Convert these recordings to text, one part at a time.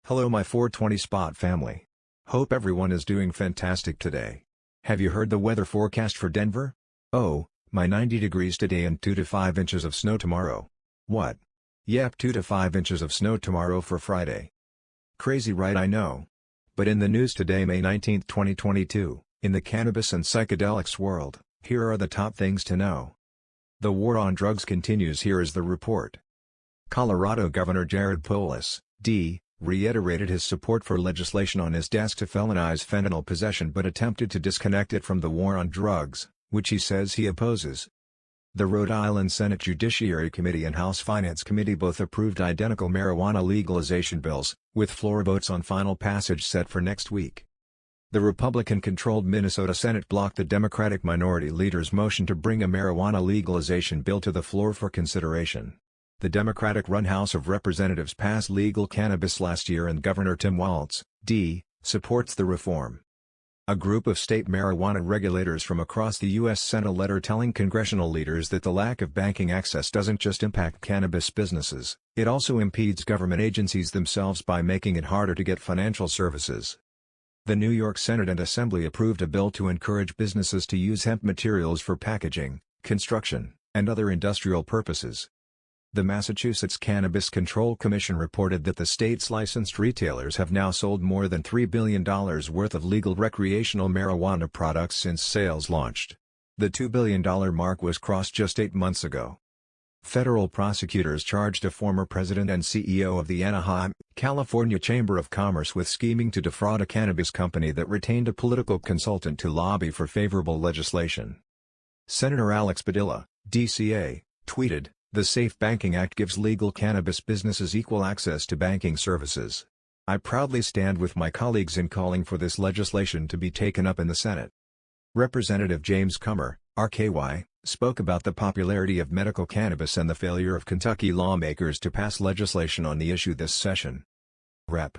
Hello my 420 Spot family. Hope everyone is doing fantastic today. Have you heard the weather forecast for Denver? Oh, my 90 degrees today and 2 to 5 inches of snow tomorrow. What? Yep, 2 to 5 inches of snow tomorrow for Friday. Crazy, right? I know. But in the news today, May 19, 2022, in the cannabis and psychedelics world, here are the top things to know. The war on drugs continues. Here is the report. Colorado Governor Jared Polis, D., reiterated his support for legislation on his desk to felonize fentanyl possession but attempted to disconnect it from the war on drugs, which he says he opposes. The Rhode Island Senate Judiciary Committee and House Finance Committee both approved identical marijuana legalization bills, with floor votes on final passage set for next week. The Republican-controlled Minnesota Senate blocked the Democratic minority leader's motion to bring a marijuana legalization bill to the floor for consideration. The Democratic-run House of Representatives passed legal cannabis last year and Governor Tim Walz, D., supports the reform. A group of state marijuana regulators from across the U.S. sent a letter telling congressional leaders that the lack of banking access doesn't just impact cannabis businesses, it also impedes government agencies themselves by making it harder to get financial services. The New York Senate and Assembly approved a bill to encourage businesses to use hemp materials for packaging, construction, and other industrial purposes. The Massachusetts Cannabis Control Commission reported that the state's licensed retailers have now sold more than $3 billion worth of legal recreational marijuana products since sales launched. The $2 billion mark was crossed just 8 months ago. Federal prosecutors charged a former president and CEO of the Anaheim, California Chamber of Commerce with scheming to defraud a cannabis company that retained a political consultant to lobby for favorable legislation. Senator Alex Padilla, DCA, tweeted, "The SAFE Banking Act gives legal cannabis businesses equal access to banking services. I proudly stand with my colleagues in calling for this legislation to be taken up in the Senate." Representative James Comer, RKY, spoke about the popularity of medical cannabis and the failure of Kentucky lawmakers to pass legislation on the issue this session. Rep.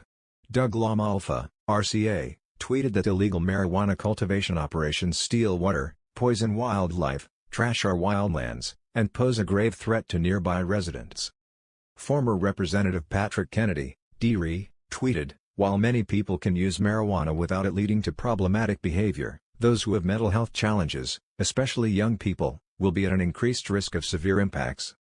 Doug Lamalfa, RCA, tweeted that illegal marijuana cultivation operations steal water, poison wildlife, trash our wildlands, and pose a grave threat to nearby residents. Former Representative Patrick Kennedy, D.R., tweeted, "While many people can use marijuana without it leading to problematic behavior, those who have mental health challenges, especially young people, will be at an increased risk of severe impacts."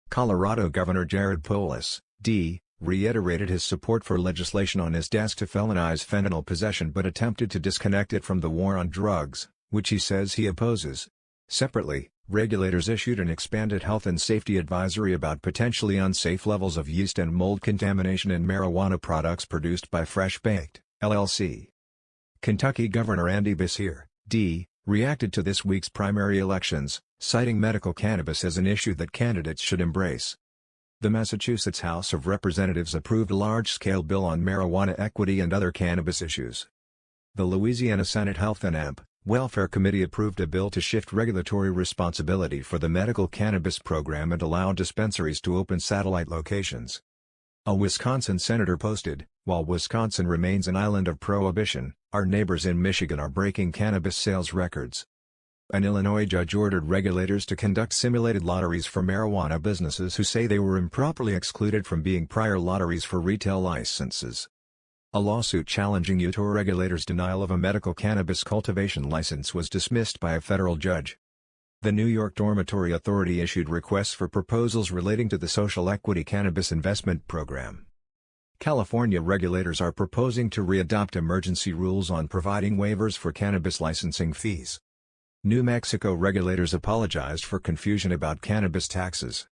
Colorado Governor Jared Polis, D., reiterated his support for legislation on his desk to felonize fentanyl possession but attempted to disconnect it from the war on drugs, which he says he opposes. Separately, regulators issued an expanded health and safety advisory about potentially unsafe levels of yeast and mold contamination in marijuana products produced by Fresh Baked, LLC. Kentucky Governor Andy Beshear, D., reacted to this week's primary elections, citing medical cannabis as an issue that candidates should embrace. The Massachusetts House of Representatives approved a large-scale bill on marijuana equity and other cannabis issues. The Louisiana Senate Health and Welfare Committee approved a bill to shift regulatory responsibility for the medical cannabis program and allow dispensaries to open satellite locations. A Wisconsin senator posted, "While Wisconsin remains an island of prohibition, our neighbors in Michigan are breaking cannabis sales records." An Illinois judge ordered regulators to conduct simulated lotteries for marijuana businesses who say they were improperly excluded from being prior lotteries for retail licenses. A lawsuit challenging Utah regulators' denial of a medical cannabis cultivation license was dismissed by a federal judge. The New York Dormitory Authority issued requests for proposals relating to the Social Equity Cannabis Investment Program. California regulators are proposing to re-adopt emergency rules on providing waivers for cannabis licensing fees. New Mexico regulators apologized for confusion about cannabis taxes.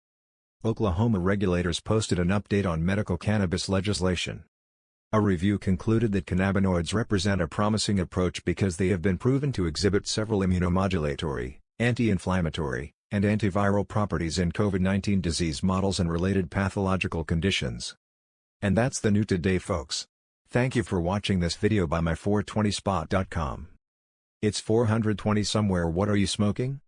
Oklahoma regulators posted an update on medical cannabis legislation. A review concluded that cannabinoids represent a promising approach because they have been proven to exhibit several immunomodulatory, anti-inflammatory, and antiviral properties in COVID-19 disease models and related pathological conditions. And that's the new today, folks. Thank you for watching this video by my420spot.com. It's 420 somewhere. What are you smoking?